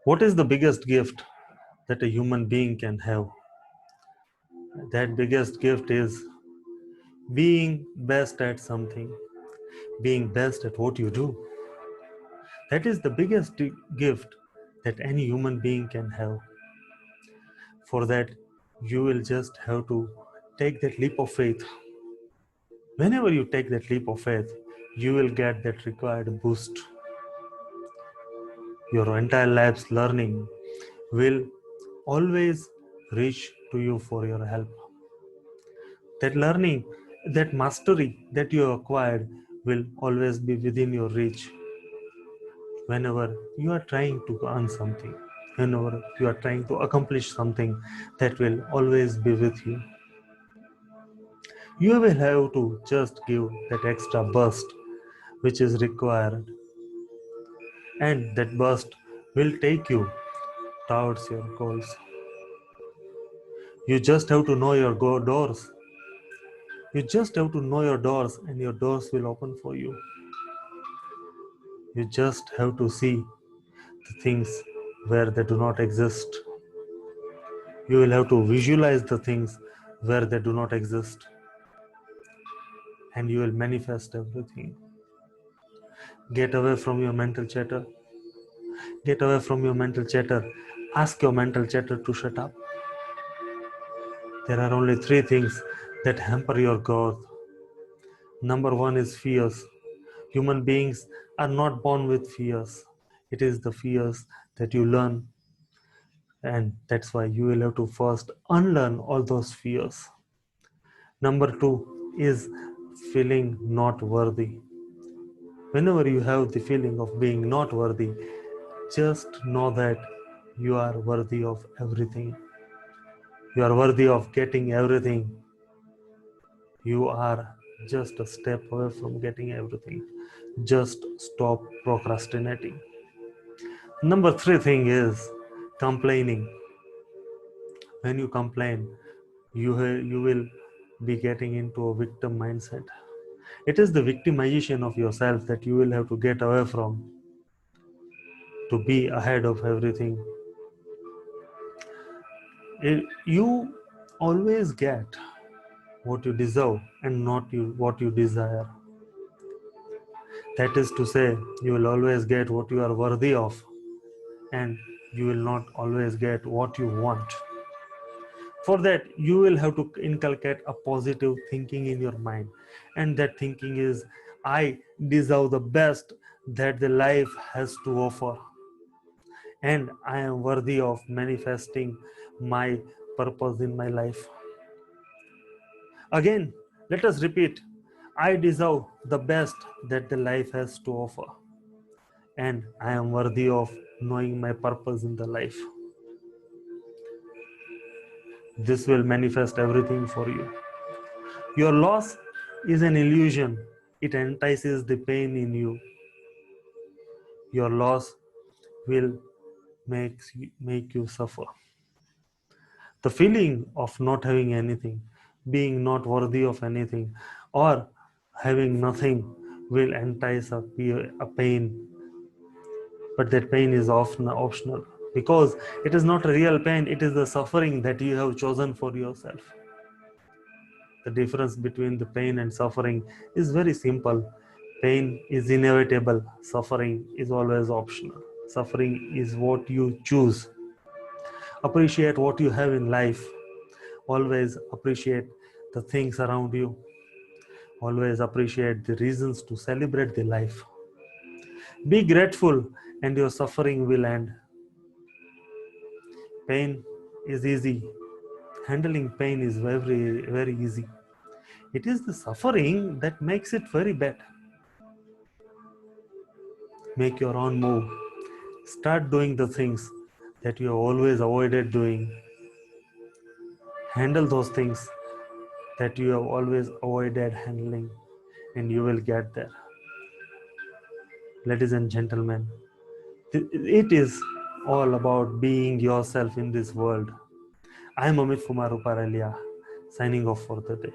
What is the biggest gift that a human being can have? That biggest gift is being best at something, being best at what you do. That is the biggest gift that any human being can have. For that, you will just have to take that leap of faith. Whenever you take that leap of faith, you will get that required boost. Your entire life's learning will always reach to you for your help. That learning, that mastery that you acquired will always be within your reach whenever you are trying to earn something, whenever you are trying to accomplish something, that will always be with you. You will have to just give that extra burst which is required, and that burst will take you towards your goals. You just have to know your doors. You just have to know your doors, and your doors will open for you. You just have to see the things where they do not exist. You will have to visualize the things where they do not exist, and you will manifest everything. Get away from your mental chatter. Get away from your mental chatter. Ask your mental chatter to shut up. There are only three things that hamper your growth. Number one is fears. Human beings are not born with fears. It is the fears that you learn, and that's why you will have to first unlearn all those fears. Number two is feeling not worthy. Whenever you have the feeling of being not worthy, just know that you are worthy of everything. You are worthy of getting everything. You are just a step away from getting everything. Just stop procrastinating. Number three thing is complaining. When you complain, you will be getting into a victim mindset. It is the victimization of yourself that you will have to get away from to be ahead of everything. You always get what you deserve and not what you desire. That is to say, you will always get what you are worthy of, and you will not always get what you want. For that, you will have to inculcate a positive thinking in your mind, and that thinking is, I deserve the best that the life has to offer, and I am worthy of manifesting my purpose in my life. Again, let us repeat, I deserve the best that the life has to offer, and I am worthy of knowing my purpose in the life. This will manifest everything for you. Your loss is an illusion. It entices the pain in you. Your loss will make you suffer. The feeling of not having anything, being not worthy of anything, or having nothing will entice a pain, but that pain is often optional because it is not a real pain, it is the suffering that you have chosen for yourself. The difference between the pain and suffering is very simple. Pain is inevitable, suffering is always optional. Suffering is what you choose. Appreciate what you have in life. Always appreciate the things around you. Always appreciate the reasons to celebrate the life. Be grateful, and your suffering will end. Pain is easy. Handling pain is very, very easy. It is the suffering that makes it very bad. Make your own move. Start doing the things that you have always avoided doing. Handle those things that you have always avoided handling, and you will get there. Ladies and gentlemen, it is all about being yourself in this world. I am Amit Kumar Uparelia, signing off for the day.